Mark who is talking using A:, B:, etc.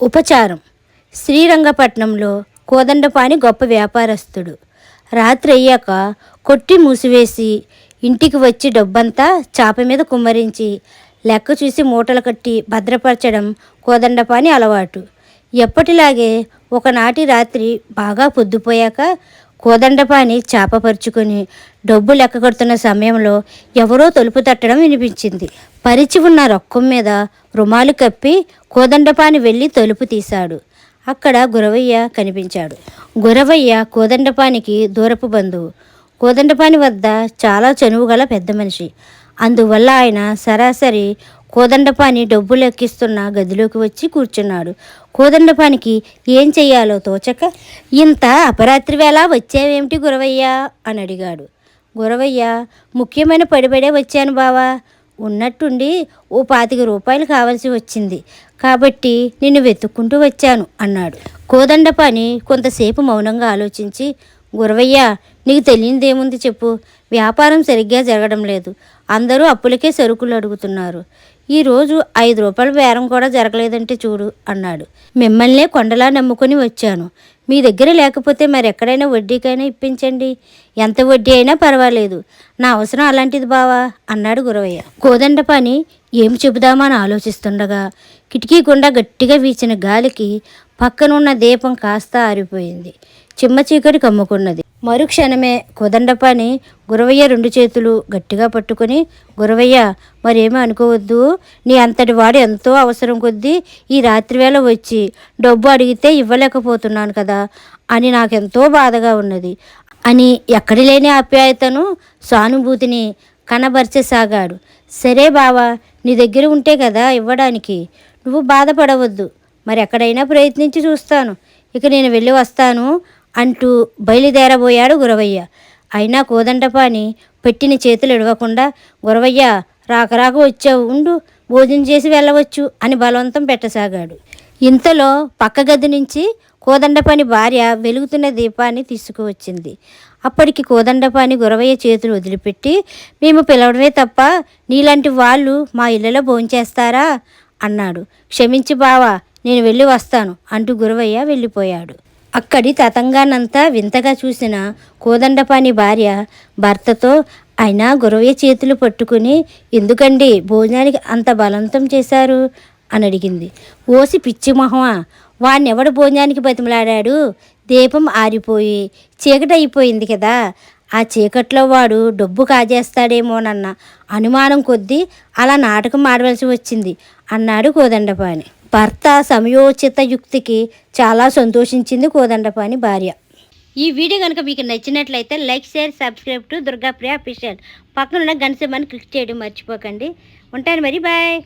A: ఉపచారం. శ్రీరంగపట్నంలో కోదండపాణి గొప్ప వ్యాపారస్తుడు. రాత్రి అయ్యాక కొట్టి మూసివేసి ఇంటికి వచ్చి డబ్బంతా చాప మీద కుమ్మరించి లెక్క చూసి మూటలు కట్టి భద్రపరచడం కోదండపాణి అలవాటు. ఎప్పటిలాగే ఒకనాటి రాత్రి బాగా పొద్దుపోయాక కోదండపాణి చాప పరుచుకొని డబ్బు లెక్క కడుతున్న సమయంలో ఎవరో తలుపు తట్టడం వినిపించింది. పరిచి ఉన్న రొక్కం మీద రుమాలు కప్పి కోదండపాణి వెళ్ళి తలుపు తీశాడు. అక్కడ గురవయ్య కనిపించాడు. గురవయ్య కోదండపానికి దూరపు బంధువు. కోదండపాని వద్ద చాలా చనువు గల పెద్ద మనిషి. అందువల్ల ఆయన సరాసరి కోదండపాని డబ్బు లెక్కిస్తున్న గదిలోకి వచ్చి కూర్చున్నాడు. కోదండపానికి ఏం చెయ్యాలో తోచక, ఇంత అపరాత్రి వేళ వచ్చావేమిటి గురవయ్య అని అడిగాడు. గురవయ్య, ముఖ్యమైన పడిబడే వచ్చాను బావా. ఉన్నట్టుండి ఓ 25 రూపాయలు కావలసి వచ్చింది కాబట్టి నిన్ను వెతుక్కుంటూ వచ్చాను అన్నాడు. కోదండపాని కొంతసేపు మౌనంగా ఆలోచించి, గురవయ్య, నీకు తెలియనిదేముంది చెప్పు. వ్యాపారం సరిగ్గా జరగడం లేదు. అందరూ అప్పులకే సరుకులు అడుగుతున్నారు. ఈరోజు 5 రూపాయల బేరం కూడా జరగలేదంటే చూడు అన్నాడు. మిమ్మల్నే కొండలా నమ్ముకొని వచ్చాను. మీ దగ్గర లేకపోతే మరెక్కడైనా వడ్డీకైనా ఇప్పించండి. ఎంత వడ్డీ అయినా పర్వాలేదు. నా అవసరం అలాంటిది బావా అన్నాడు గురవయ్య. కోదండపాని ఏం చెబుదామని ఆలోచిస్తుండగా కిటికీ గుండా గట్టిగా వీచిన గాలికి పక్కనున్న దీపం కాస్త ఆరిపోయింది. చిమ్మ చీకటి కమ్ముకున్నది. మరుక్షణమే కోదండపాని గురవయ్య 2 చేతులు గట్టిగా పట్టుకొని, గురవయ్య, మరేమీ అనుకోవద్దు. నీ అంతటి వాడు ఎంతో అవసరం కొద్దీ ఈ రాత్రివేళ వచ్చి డబ్బు అడిగితే ఇవ్వలేకపోతున్నాను కదా అని నాకెంతో బాధగా ఉన్నది అని ఎక్కడి లేని ఆప్యాయతను సానుభూతిని కనబర్చసాగాడు. సరే బావా, నీ దగ్గర ఉంటే కదా ఇవ్వడానికి. నువ్వు బాధపడవద్దు. మరి ఎక్కడైనా ప్రయత్నించి చూస్తాను. ఇక నేను వెళ్ళి వస్తాను అంటూ బయలుదేరబోయాడు గురవయ్య. అయినా కోదండపాని పెట్టిన చేతులు ఇడవకుండా, గురవయ్య, రాక వచ్చావు, ఉండు, భోజనం చేసి వెళ్ళవచ్చు అని బలవంతం పెట్టసాగాడు. ఇంతలో పక్క గది నుంచి కోదండపాని భార్య వెలుగుతున్న దీపాన్ని తీసుకువచ్చింది. అప్పటికి కోదండపాని గురవయ్య చేతులు వదిలిపెట్టి, మేము పిలవడమే తప్ప నీలాంటి వాళ్ళు మా ఇళ్ళలో భోంచేస్తారా అన్నాడు. క్షమించి బావా, నేను వెళ్ళి వస్తాను అంటూ గురవయ్య వెళ్ళిపోయాడు. అక్కడి తతంగానంతా వింతగా చూసిన కోదండపాని భార్య భర్తతో, అయినా గురవయ్య చేతులు పట్టుకుని ఎందుకండి భోజనానికి అంత బలవంతం చేశారు అని అడిగింది. ఓసి పిచ్చి మొహమా, వాణ్ణెవడు భోజనానికి బతిమలాడాడు? దీపం ఆరిపోయి చీకటైపోయింది కదా. ఆ చీకట్లో వాడు డబ్బు కాజేస్తాడేమోనన్న అనుమానం కొద్దీ అలా నాటకం ఆడవలసి వచ్చింది అన్నాడు కోదండపాని. భర్త సమయోచిత యుక్తికి చాలా సంతోషించింది కోదండపాని భార్య. ఈ వీడియో కనుక మీకు నచ్చినట్లయితే like, share, subscribe to Durgapriya official. పక్కనున్న గంట సింబల్ని క్లిక్ చేయడం మర్చిపోకండి. ఉంటాను మరి, బాయ్.